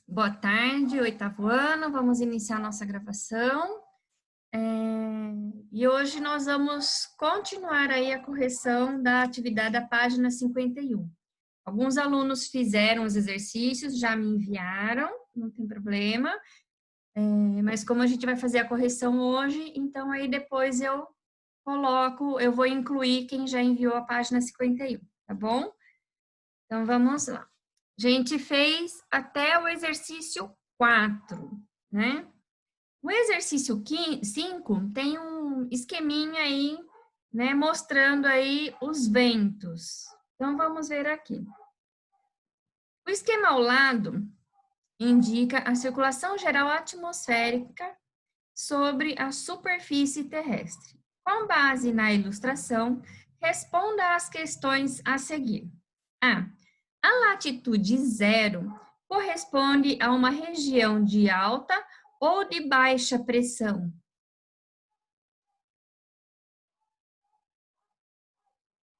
Boa tarde, oitavo ano, vamos iniciar nossa gravação. E hoje nós vamos continuar aí a correção da atividade da página 51. Alguns alunos fizeram os exercícios, já me enviaram, não tem problema, mas como a gente vai fazer a correção hoje, então aí depois eu vou incluir quem já enviou a página 51, tá bom? Então vamos lá. A gente fez até o exercício 4, né? O exercício 5 tem um esqueminha aí, né, mostrando aí os ventos. Então, vamos ver aqui. O esquema ao lado indica a circulação geral atmosférica sobre a superfície terrestre. Com base na ilustração, responda às questões a seguir. A latitude 0 corresponde a uma região de alta ou de baixa pressão?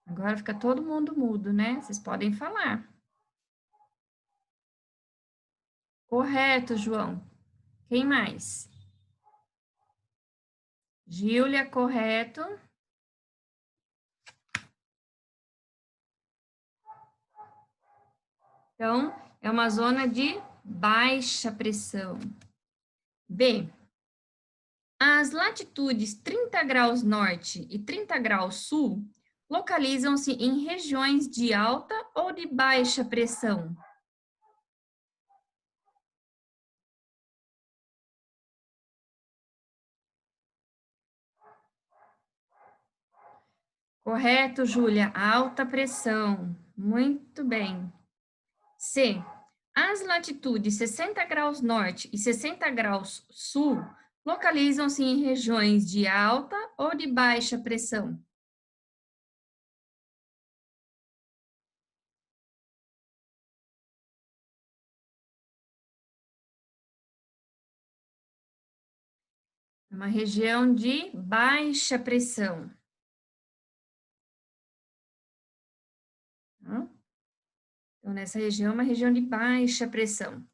Agora fica todo mundo mudo, né? Vocês podem falar. Correto, João. Quem mais? Gíulia, correto. Então, é uma zona de baixa pressão. B. As latitudes 30 graus norte e 30 graus sul localizam-se em regiões de alta ou de baixa pressão? Correto, Júlia. Alta pressão. Muito bem. C. As latitudes 60 graus norte e 60 graus sul localizam-se em regiões de alta ou de baixa pressão? É uma região de baixa pressão. Tá? Então, nessa região, é uma região de baixa pressão.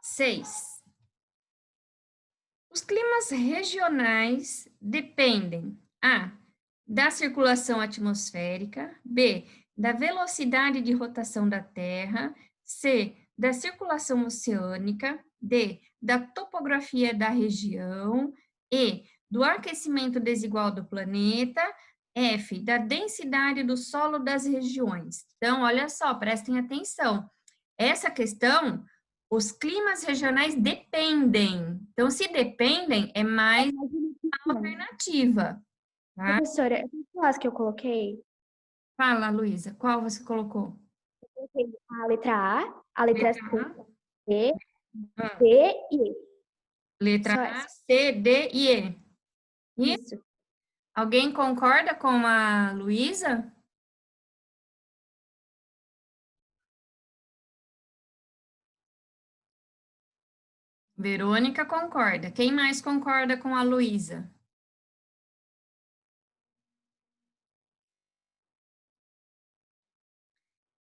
6. Os climas regionais dependem: A. Da circulação atmosférica, B. Da velocidade de rotação da Terra, C. Da circulação oceânica, D. Da topografia da região, E. Do aquecimento desigual do planeta, F. Da densidade do solo das regiões. Então, olha só, prestem atenção. Essa questão, os climas regionais dependem. Então, se dependem, é mais uma alternativa, tá? Professora, as que eu coloquei, Fala, Luísa, qual você colocou? eu coloquei a letra A, a letra C, Letra D, A, ah, D e E. letra Só A, essa. C, D e E. E Isso. alguém concorda com a Luísa? Verônica concorda. Quem mais concorda com a Luísa?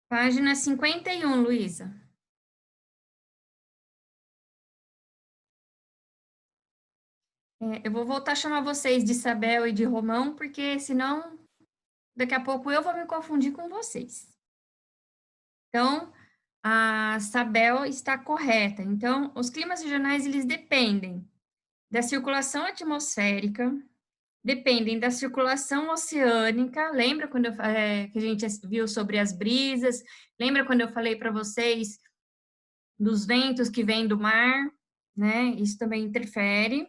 Página 51, Luísa. Eu vou voltar a chamar vocês de Isabel e de Romão, porque senão daqui a pouco eu vou me confundir com vocês. Então, a Sabel está correta. Então, os climas regionais, eles dependem da circulação atmosférica, dependem da circulação oceânica. Lembra quando que a gente viu sobre as brisas? Lembra quando eu falei para vocês dos ventos que vêm do mar, né? Isso também interfere.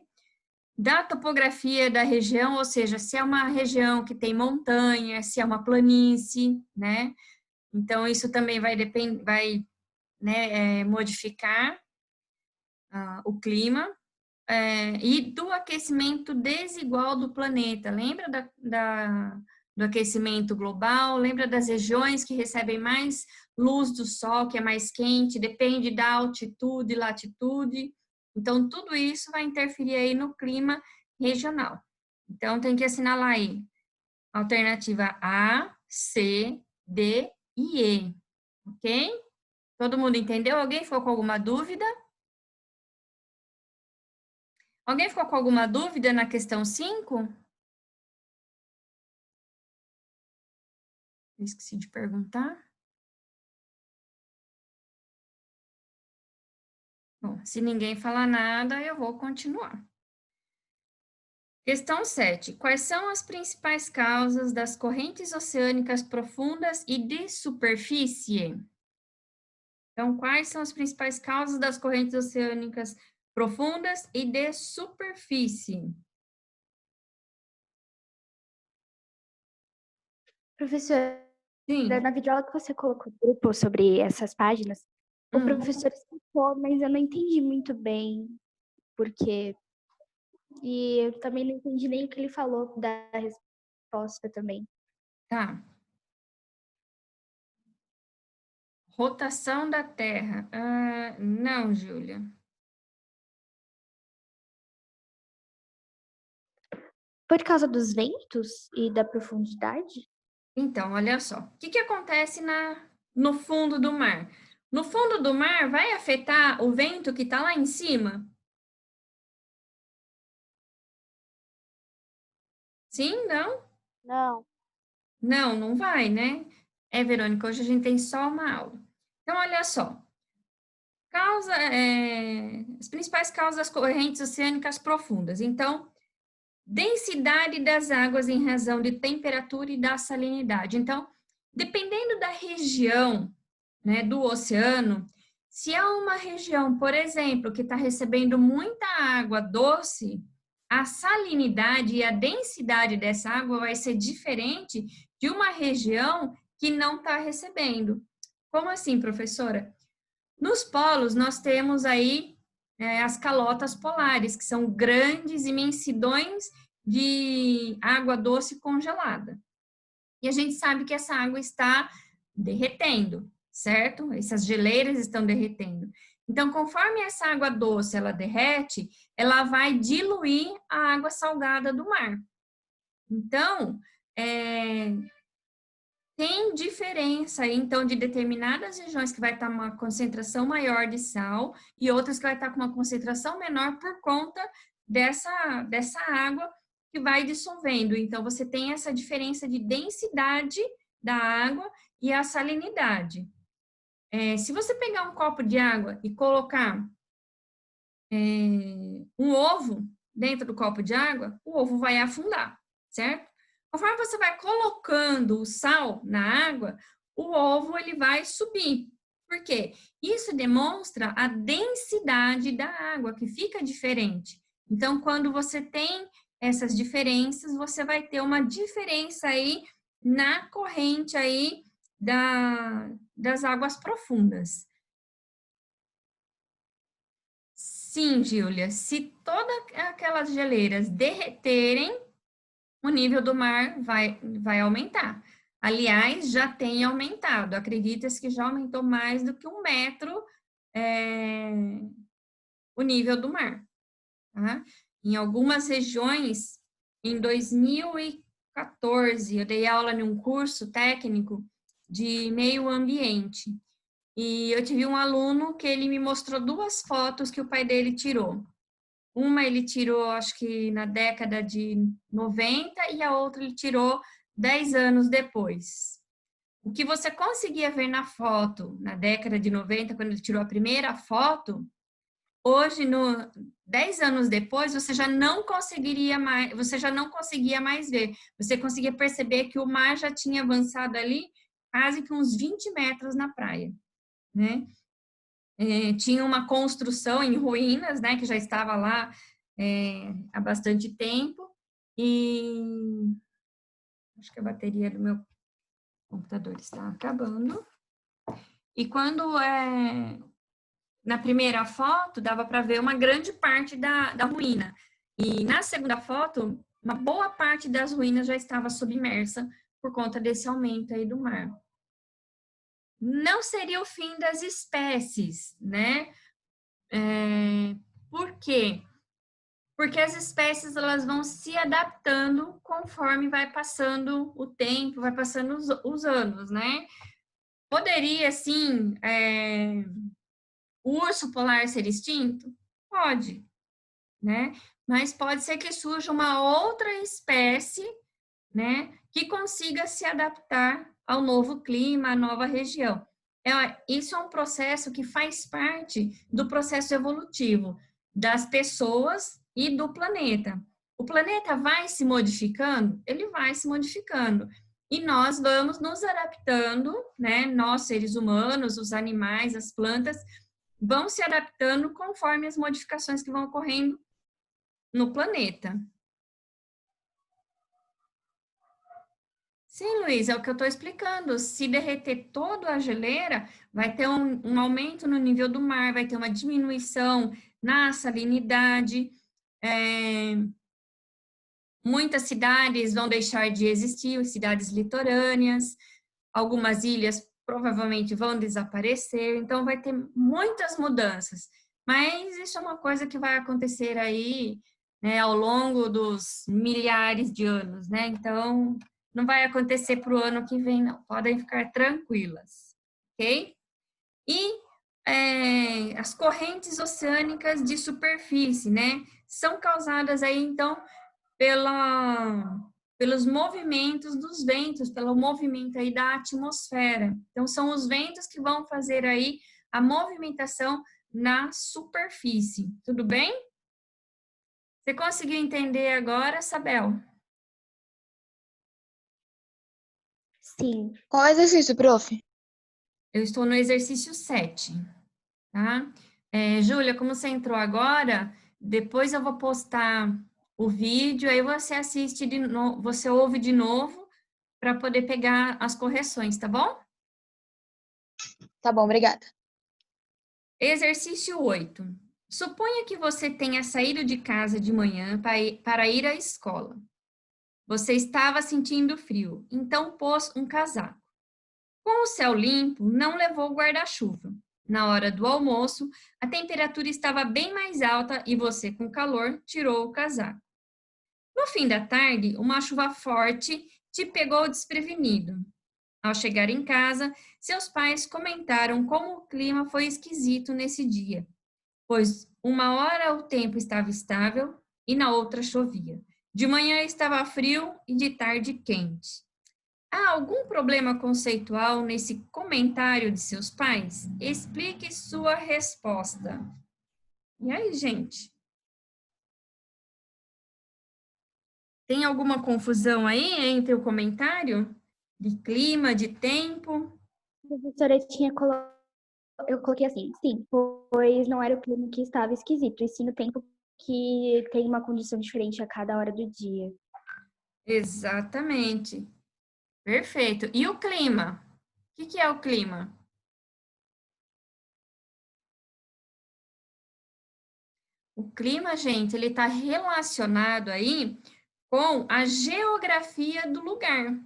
Da topografia da região, ou seja, se é uma região que tem montanha, se é uma planície, né? Então, isso também vai depender, né, modificar o clima. E do aquecimento desigual do planeta. Lembra do aquecimento global? Lembra das regiões que recebem mais luz do sol, que é mais quente? Depende da altitude, latitude. Então, tudo isso vai interferir aí no clima regional. Então, tem que assinalar aí. Alternativa A, C, D e E. Ok? Todo mundo entendeu? Alguém ficou com alguma dúvida? Alguém ficou com alguma dúvida na questão 5? Eu esqueci de perguntar. Bom, se ninguém falar nada, eu vou continuar. Questão 7. Quais são as principais causas das correntes oceânicas profundas e de superfície? Então, quais são as principais causas das correntes oceânicas profundas e de superfície? Professora, Sim. na videoaula que você colocou no grupo sobre essas páginas, o professor explicou, mas eu não entendi muito bem porque e eu também não entendi nem o que ele falou da resposta também. Tá. Rotação da Terra. Não, Júlia. Por causa dos ventos e da profundidade? Então, olha só. O que acontece no fundo do mar? No fundo do mar, vai afetar o vento que está lá em cima? Sim, não? Não. Não, não vai, né? Verônica, hoje a gente tem só uma aula. Então, olha só. As principais causas das correntes oceânicas profundas. Então, densidade das águas em razão de temperatura e da salinidade. Então, dependendo da região, né, do oceano, se é uma região, por exemplo, que está recebendo muita água doce, a salinidade e a densidade dessa água vai ser diferente de uma região que não está recebendo. Como assim, professora? Nos polos, nós temos aí as calotas polares, que são grandes imensidões de água doce congelada. E a gente sabe que essa água está derretendo, certo? Essas geleiras estão derretendo. Então, conforme essa água doce ela derrete, ela vai diluir a água salgada do mar. Então, tem diferença aí, então, de determinadas regiões que vai estar uma concentração maior de sal e outras que vai estar com uma concentração menor por conta dessa água que vai dissolvendo. Então, você tem essa diferença de densidade da água e a salinidade. Se você pegar um copo de água e colocar um ovo dentro do copo de água, o ovo vai afundar, certo? Conforme você vai colocando o sal na água, o ovo ele vai subir. Por quê? Isso demonstra a densidade da água, que fica diferente. Então, quando você tem essas diferenças, você vai ter uma diferença aí na corrente aí das águas profundas. Sim, Júlia, se todas aquelas geleiras derreterem, o nível do mar vai aumentar. Aliás, já tem aumentado. Acredita-se que já aumentou mais do que 1 metro o nível do mar. Tá? Em algumas regiões, em 2014, eu dei aula em um curso técnico de meio ambiente. E eu tive um aluno que ele me mostrou 2 fotos que o pai dele tirou. Uma ele tirou, acho que na década de 90, e a outra ele tirou 10 anos depois. O que você conseguia ver na foto, na década de 90, quando ele tirou a primeira foto, hoje, 10 anos depois, você já não conseguiria mais, você já não conseguia mais ver. Você conseguia perceber que o mar já tinha avançado ali quase que uns 20 metros na praia, né? Tinha uma construção em ruínas, né, que já estava lá há bastante tempo, e acho que a bateria do meu computador está acabando. E quando na primeira foto dava para ver uma grande parte da ruína, e na segunda foto, uma boa parte das ruínas já estava submersa por conta desse aumento aí do mar. Não seria o fim das espécies, né? Por quê? Porque as espécies elas vão se adaptando conforme vai passando o tempo, vai passando os anos, né? Poderia, sim, o urso polar ser extinto? Pode, né? Mas pode ser que surja uma outra espécie, né, que consiga se adaptar ao novo clima, à nova região. Isso é um processo que faz parte do processo evolutivo das pessoas e do planeta. O planeta vai se modificando? Ele vai se modificando. E nós vamos nos adaptando, né? Nós, seres humanos, os animais, as plantas, vão se adaptando conforme as modificações que vão ocorrendo no planeta. Sim, Luiz, é o que eu estou explicando. Se derreter toda a geleira, vai ter um aumento no nível do mar, vai ter uma diminuição na salinidade, muitas cidades vão deixar de existir, cidades litorâneas, algumas ilhas provavelmente vão desaparecer, então vai ter muitas mudanças. Mas isso é uma coisa que vai acontecer aí, né, ao longo dos milhares de anos, né? Então, não vai acontecer para o ano que vem, não. Podem ficar tranquilas, ok? E as correntes oceânicas de superfície, né? São causadas aí, então, pelos movimentos dos ventos, pelo movimento aí da atmosfera. Então, são os ventos que vão fazer aí a movimentação na superfície. Tudo bem? Você conseguiu entender agora, Sabel? Sim. Qual exercício, prof? Eu estou no exercício 7, tá? Júlia, como você entrou agora, depois eu vou postar o vídeo, aí você assiste de novo, você ouve de novo para poder pegar as correções, tá bom? Tá bom, obrigada. Exercício 8. Suponha que você tenha saído de casa de manhã para ir à escola. Você estava sentindo frio, então pôs um casaco. Com o céu limpo, não levou o guarda-chuva. Na hora do almoço, a temperatura estava bem mais alta e você, com calor, tirou o casaco. No fim da tarde, uma chuva forte te pegou desprevenido. Ao chegar em casa, seus pais comentaram como o clima foi esquisito nesse dia, pois uma hora o tempo estava estável e na outra chovia. De manhã estava frio e de tarde quente. Há algum problema conceitual nesse comentário de seus pais? Explique sua resposta. E aí, gente? Tem alguma confusão aí entre o comentário de clima, de tempo? A professora tinha colocado. Eu coloquei assim, sim, pois não era o clima que estava esquisito, e sim o tempo que tem uma condição diferente a cada hora do dia. Exatamente. Perfeito. E o clima? O que é o clima? O clima, gente, ele está relacionado aí com a geografia do lugar.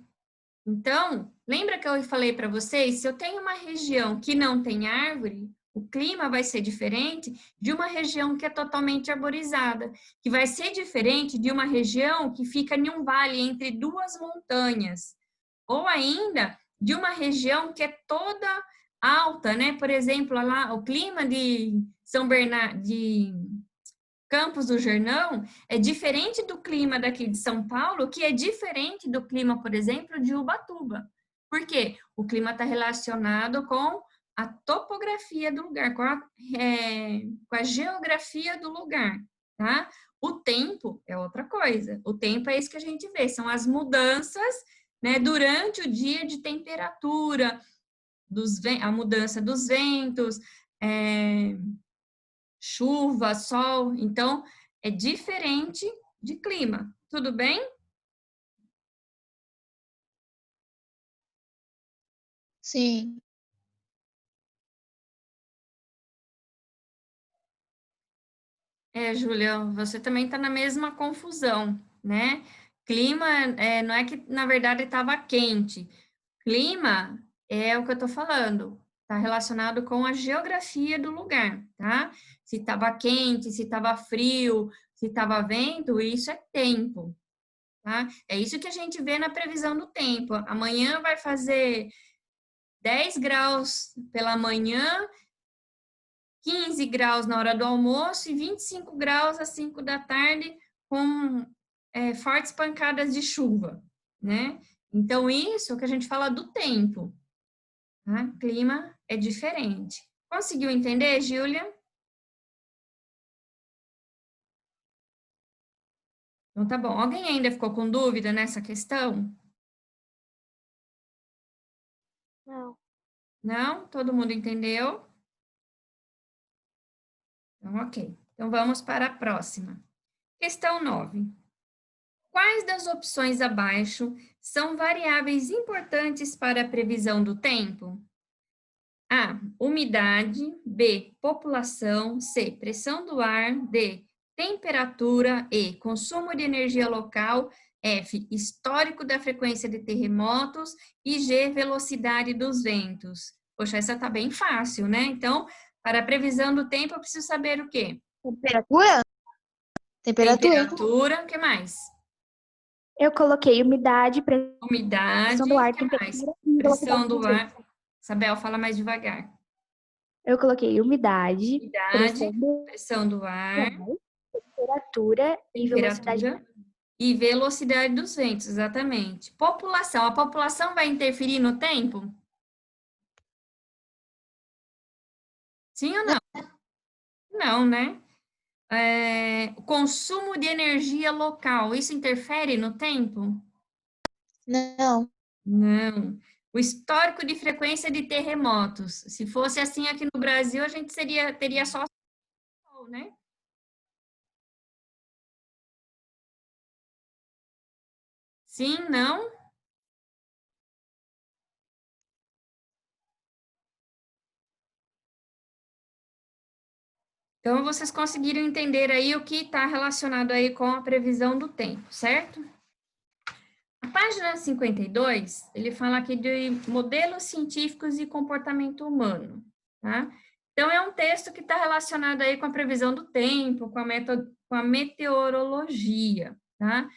Então, lembra que eu falei para vocês, se eu tenho uma região que não tem árvore, o clima vai ser diferente de uma região que é totalmente arborizada, que vai ser diferente de uma região que fica em um vale entre duas montanhas, ou ainda de uma região que é toda alta, né? Por exemplo, lá o clima de São Bernardo, de Campos do Jordão é diferente do clima daqui de São Paulo, que é diferente do clima, por exemplo, de Ubatuba. Por quê? O clima está relacionado com a topografia do lugar, com a geografia do lugar, tá? O tempo é outra coisa. O tempo é isso que a gente vê, são as mudanças, né, durante o dia de temperatura, a mudança dos ventos, chuva, sol, então é diferente de clima. Tudo bem? Sim. Júlia, você também está na mesma confusão, né? Clima, não é que na verdade estava quente. Clima é o que eu estou falando, está relacionado com a geografia do lugar, tá? Se estava quente, se estava frio, se estava vento, isso é tempo, tá? É isso que a gente vê na previsão do tempo. Amanhã vai fazer 10 graus pela manhã, 15 graus na hora do almoço e 25 graus às 5 da tarde, com fortes pancadas de chuva, né? Então, isso é o que a gente fala do tempo. Tá? Clima é diferente. Conseguiu entender, Júlia? Então, tá bom. Alguém ainda ficou com dúvida nessa questão? Não. Não? Todo mundo entendeu? Então, ok. Então, vamos para a próxima. Questão 9. Quais das opções abaixo são variáveis importantes para a previsão do tempo? A. Umidade. B. População. C. Pressão do ar. D. Temperatura. E. Consumo de energia local. F. Histórico da frequência de terremotos. E G. Velocidade dos ventos. Poxa, essa tá bem fácil, né? Então, para a previsão do tempo, eu preciso saber o quê? Temperatura? Temperatura. O que mais? Eu coloquei umidade, Umidade. pressão do ar, O que mais? temperatura e Pressão velocidade do dos ar. ventos. Isabel, fala mais devagar. Eu coloquei umidade, Umidade, pressão do ar, temperatura e velocidade. temperatura e velocidade dos ventos, exatamente. População. A população vai interferir no tempo? Sim ou não? Não, né? O consumo de energia local, isso interfere no tempo? Não. Não. O histórico de frequência de terremotos. Se fosse assim aqui no Brasil, a gente teria só sol, né? Sim, não? Então, vocês conseguiram entender aí o que está relacionado aí com a previsão do tempo, certo? A página 52, ele fala aqui de modelos científicos e comportamento humano, tá? Então, é um texto que está relacionado aí com a previsão do tempo, com a meteorologia, tá?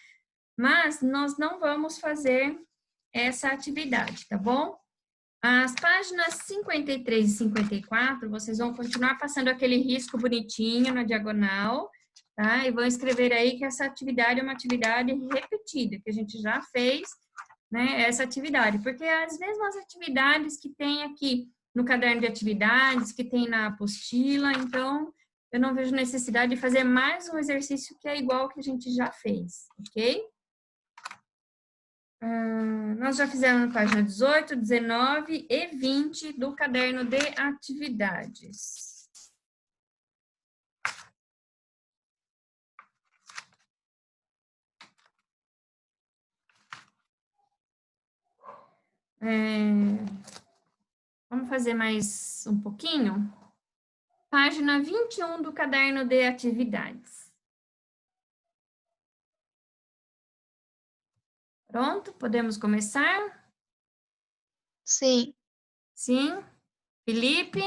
Mas nós não vamos fazer essa atividade, tá bom? As páginas 53 e 54, vocês vão continuar passando aquele risco bonitinho na diagonal, tá? E vão escrever aí que essa atividade é uma atividade repetida, que a gente já fez, né, essa atividade, porque as mesmas atividades que tem aqui no caderno de atividades, que tem na apostila, então eu não vejo necessidade de fazer mais um exercício que é igual ao que a gente já fez, ok? Nós já fizemos na página 18, 19 e 20 do caderno de atividades. Vamos fazer mais um pouquinho? Página 21 do caderno de atividades. Pronto? Podemos começar? Sim. Sim. Felipe?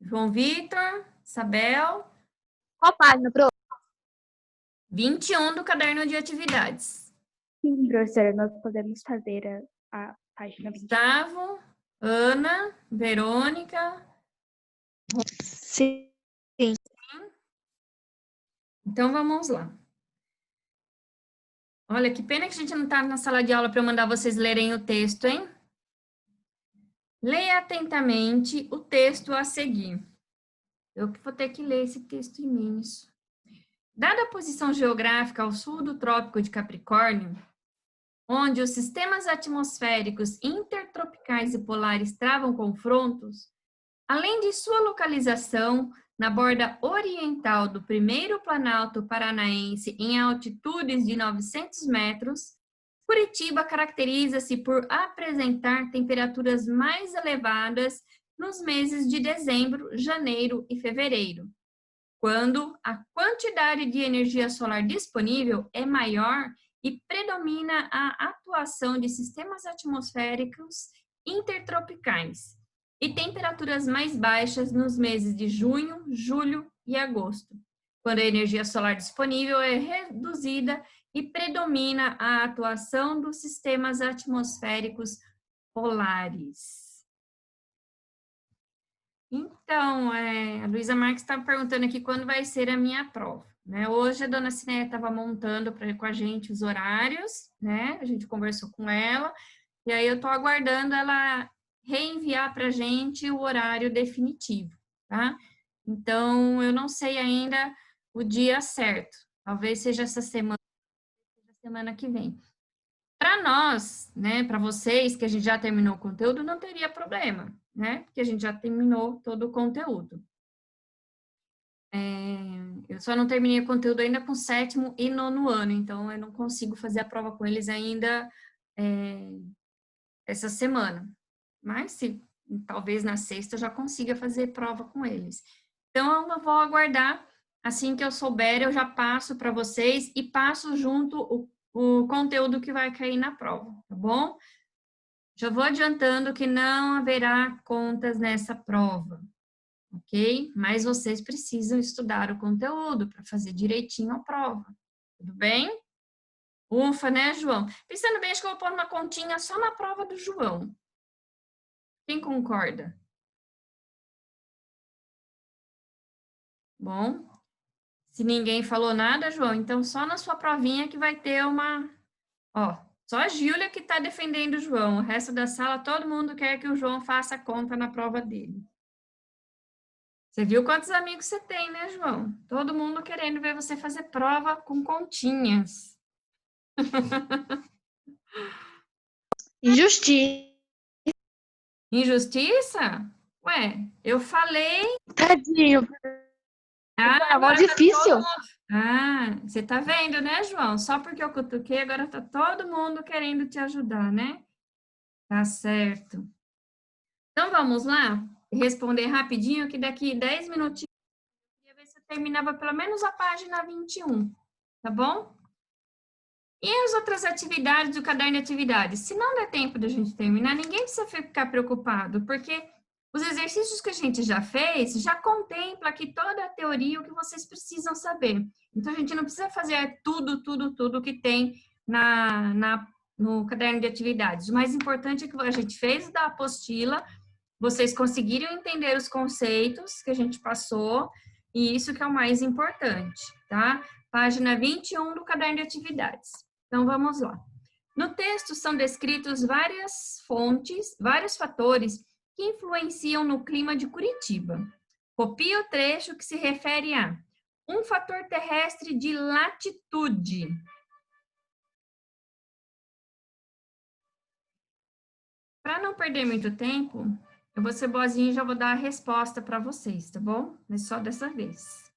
João Vitor? Isabel? Qual página, Pro? 21 do caderno de atividades. Sim, professora, nós podemos fazer a página 20. Gustavo? Ana? Verônica? Sim. Então, vamos lá. Olha, que pena que a gente não está na sala de aula para eu mandar vocês lerem o texto, hein? Leia atentamente o texto a seguir. Eu que vou ter que ler esse texto imenso. Dada a posição geográfica ao sul do Trópico de Capricórnio, onde os sistemas atmosféricos intertropicais e polares travam confrontos, além de sua localização na borda oriental do primeiro Planalto Paranaense em altitudes de 900 metros, Curitiba caracteriza-se por apresentar temperaturas mais elevadas nos meses de dezembro, janeiro e fevereiro, quando a quantidade de energia solar disponível é maior e predomina a atuação de sistemas atmosféricos intertropicais, e temperaturas mais baixas nos meses de junho, julho e agosto, quando a energia solar disponível é reduzida e predomina a atuação dos sistemas atmosféricos polares. Então, a Luísa Marques está perguntando aqui quando vai ser a minha prova, né? Hoje a dona Cineia estava montando com a gente os horários, né? A gente conversou com ela, e aí eu estou aguardando ela reenviar para a gente o horário definitivo, tá? Então, eu não sei ainda o dia certo. Talvez seja essa semana, seja semana que vem. Para nós, né, para vocês que a gente já terminou o conteúdo, não teria problema, né? Porque a gente já terminou todo o conteúdo. Eu só não terminei o conteúdo ainda com 7º e 9º ano, então eu não consigo fazer a prova com eles ainda essa semana. Mas se talvez na sexta eu já consiga fazer prova com eles. Então eu vou aguardar, assim que eu souber, eu já passo para vocês e passo junto o conteúdo que vai cair na prova, tá bom? Já vou adiantando que não haverá contas nessa prova, ok? Mas vocês precisam estudar o conteúdo para fazer direitinho a prova, tudo bem? Ufa, né, João? Pensando bem, acho que eu vou pôr uma continha só na prova do João. Quem concorda? Bom, se ninguém falou nada, João, então só na sua provinha que vai ter uma... Ó, só a Júlia que está defendendo o João. O resto da sala, todo mundo quer que o João faça a conta na prova dele. Você viu quantos amigos você tem, né, João? Todo mundo querendo ver você fazer prova com continhas. Injustiça. Injustiça? Ué, eu falei... Tadinho. É mó Agora tá difícil. todo mundo... você tá vendo, né, João? Só porque eu cutuquei, agora tá todo mundo querendo te ajudar, né? Tá certo. Então, vamos lá? Responder rapidinho, que daqui 10 minutinhos eu ia ver se eu terminava pelo menos a página 21, tá bom? E as outras atividades do caderno de atividades? Se não der tempo da gente terminar, ninguém precisa ficar preocupado, porque os exercícios que a gente já fez já contempla aqui toda a teoria, o que vocês precisam saber. Então, a gente não precisa fazer tudo que tem no caderno de atividades. O mais importante é que a gente fez da apostila, vocês conseguiram entender os conceitos que a gente passou, e isso que é o mais importante, tá? Página 21 do caderno de atividades. Então, vamos lá. No texto são descritos várias fontes, vários fatores que influenciam no clima de Curitiba. Copie o trecho que se refere a um fator terrestre de latitude. Para não perder muito tempo, eu vou ser boazinha e já vou dar a resposta para vocês, tá bom? Mas só dessa vez.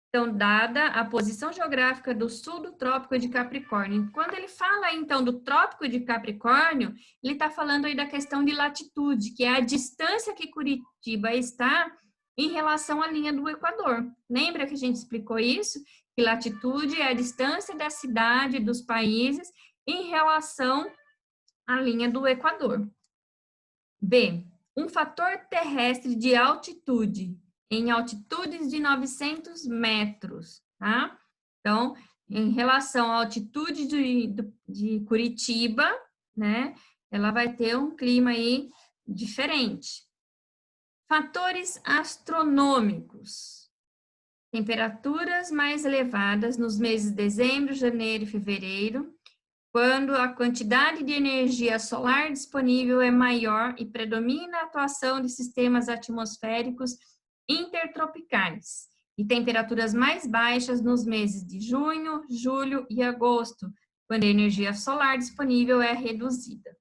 Então, dada a posição geográfica do sul do Trópico de Capricórnio. Quando ele fala, então, do Trópico de Capricórnio, ele está falando aí da questão de latitude, que é a distância que Curitiba está em relação à linha do Equador. Lembra que a gente explicou isso? Que latitude é a distância da cidade, dos países, em relação à linha do Equador. B. Um fator terrestre de altitude, em altitudes de 900 metros, tá? Então, em relação à altitude de Curitiba, né, ela vai ter um clima aí diferente. Fatores astronômicos. Temperaturas mais elevadas nos meses de dezembro, janeiro e fevereiro, quando a quantidade de energia solar disponível é maior e predomina a atuação de sistemas atmosféricos intertropicais, e temperaturas mais baixas nos meses de junho, julho e agosto, quando a energia solar disponível é reduzida.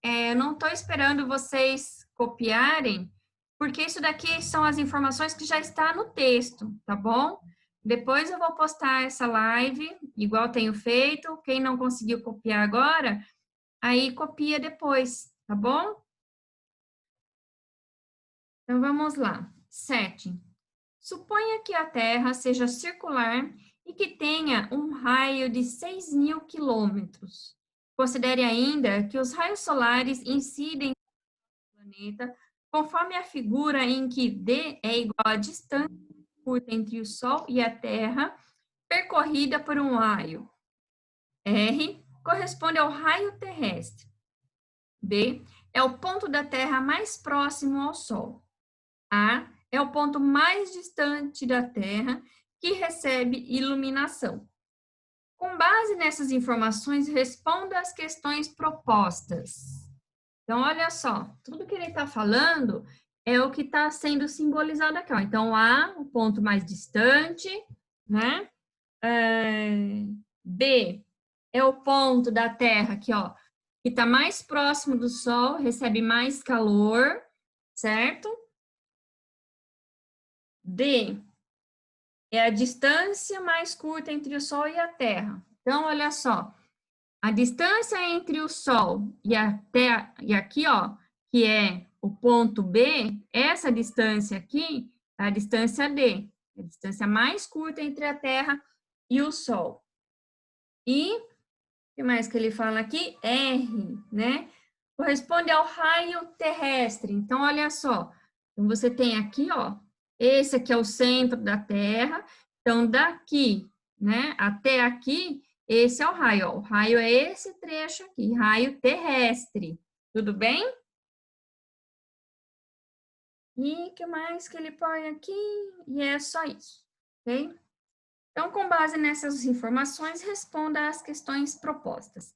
Eu não estou esperando vocês copiarem, porque isso daqui são as informações que já está no texto, tá bom? Depois eu vou postar essa live, igual tenho feito. Quem não conseguiu copiar agora, aí copia depois, tá bom? Então, vamos lá. 7. Suponha que a Terra seja circular e que tenha um raio de 6.000 quilômetros. Considere ainda que os raios solares incidem no planeta conforme a figura em que D é igual à distância curta entre o Sol e a Terra, percorrida por um raio. R corresponde ao raio terrestre. B é o ponto da Terra mais próximo ao Sol. A é o ponto mais distante da Terra que recebe iluminação. Com base nessas informações, responda às questões propostas. Então, olha só, tudo que ele está falando é o que está sendo simbolizado aqui. Ó. Então, A, o ponto mais distante, né? B é o ponto da Terra aqui, ó, que está mais próximo do Sol, recebe mais calor, certo? D é a distância mais curta entre o Sol e a Terra. Então, olha só, a distância entre o Sol e a Terra, e aqui, ó, que é o ponto B, essa distância aqui é a distância D, a distância mais curta entre a Terra e o Sol. E, o que mais que ele fala aqui? R, né? Corresponde ao raio terrestre. Então, olha só, então você tem aqui, ó, esse aqui é o centro da Terra, então daqui, né, até aqui, esse é o raio, ó. O raio é esse trecho aqui, raio terrestre, tudo bem? E o que mais que ele põe aqui? E é só isso, ok? Então, com base nessas informações, responda às questões propostas.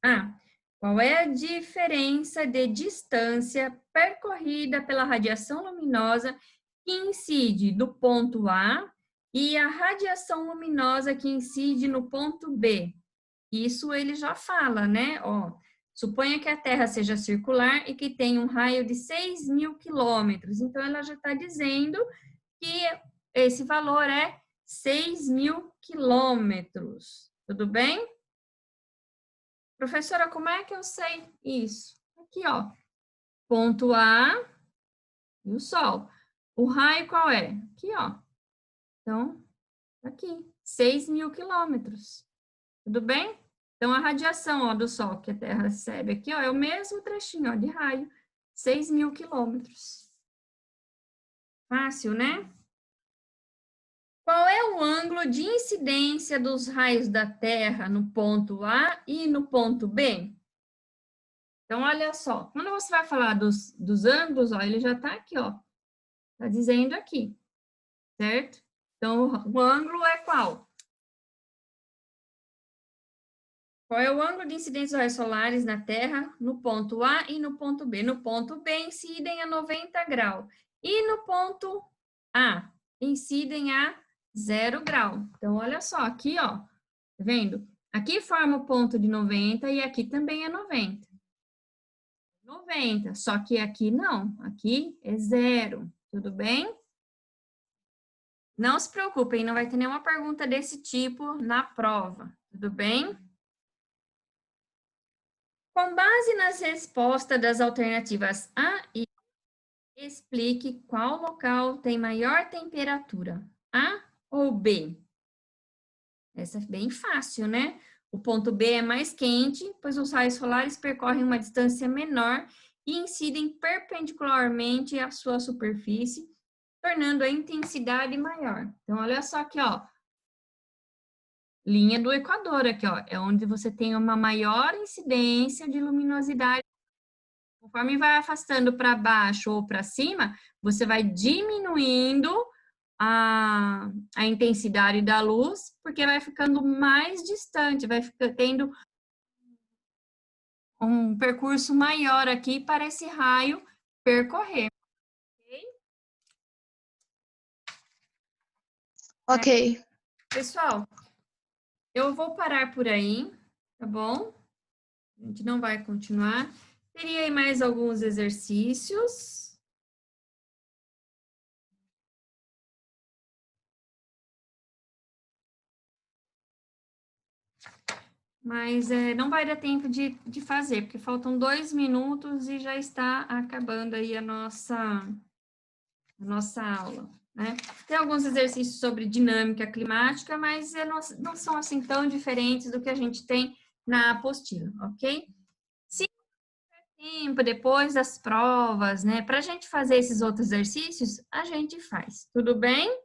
Qual é a diferença de distância percorrida pela radiação luminosa que incide no ponto A e a radiação luminosa que incide no ponto B? Isso ele já fala, né? Ó, suponha que a Terra seja circular e que tem um raio de 6.000 quilômetros. Então, ela já está dizendo que esse valor é 6.000 quilômetros. Tudo bem? Professora, como é que eu sei isso? Aqui, ó. Ponto A e o Sol. O raio qual é? Aqui, ó. Então, aqui. 6.000 quilômetros. Tudo bem? Então, a radiação, ó, do Sol que a Terra recebe aqui, ó, é o mesmo trechinho, ó, de raio. 6.000 quilômetros. Fácil, né? Qual é o ângulo de incidência dos raios da Terra no ponto A e no ponto B? Então, olha só, quando você vai falar dos ângulos, ó, ele já está aqui, ó. Está dizendo aqui, certo? Então, o ângulo é qual? Qual é o ângulo de incidência dos raios solares na Terra no ponto A e no ponto B? No ponto B, incidem a 90 graus. E no ponto A, incidem a 0 grau. Então, olha só, aqui, ó, tá vendo? Aqui forma o ponto de 90 e aqui também é 90. 90, só que aqui não, aqui é 0, tudo bem? Não se preocupem, não vai ter nenhuma pergunta desse tipo na prova, tudo bem? Com base nas respostas das alternativas A e B, explique qual local tem maior temperatura, A ou B? Essa é bem fácil, né? O ponto B é mais quente, pois os raios solares percorrem uma distância menor e incidem perpendicularmente à sua superfície, tornando a intensidade maior. Então, olha só aqui, ó. Linha do Equador aqui, ó. É onde você tem uma maior incidência de luminosidade. Conforme vai afastando para baixo ou para cima, você vai diminuindo a intensidade da luz, porque vai ficando mais distante, vai tendo um percurso maior aqui para esse raio percorrer. Ok. Pessoal, eu vou parar por aí, tá bom? A gente não vai continuar. Teria aí mais alguns exercícios. Mas não vai dar tempo de fazer, porque faltam 2 minutos e já está acabando aí a nossa aula, né? Tem alguns exercícios sobre dinâmica climática, mas não são assim tão diferentes do que a gente tem na apostila, ok? Se tiver tempo depois das provas, né, para a gente fazer esses outros exercícios, a gente faz, tudo bem?